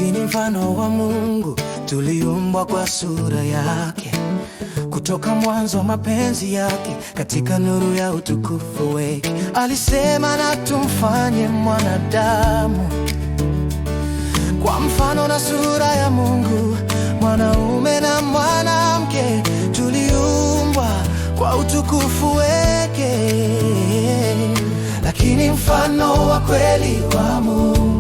Sisi ni mfano wa Mungu, tuliumbwa kwa sura yake. Kutoka mwanzo wa mapenzi yake, katika nuru ya utukufu wake, alisema na tumfanye mwanadamu kwa mfano na sura ya Mungu. Mwanaume na mwanamke tuliumbwa kwa utukufu wake, lakini mfano wa kweli wa Mungu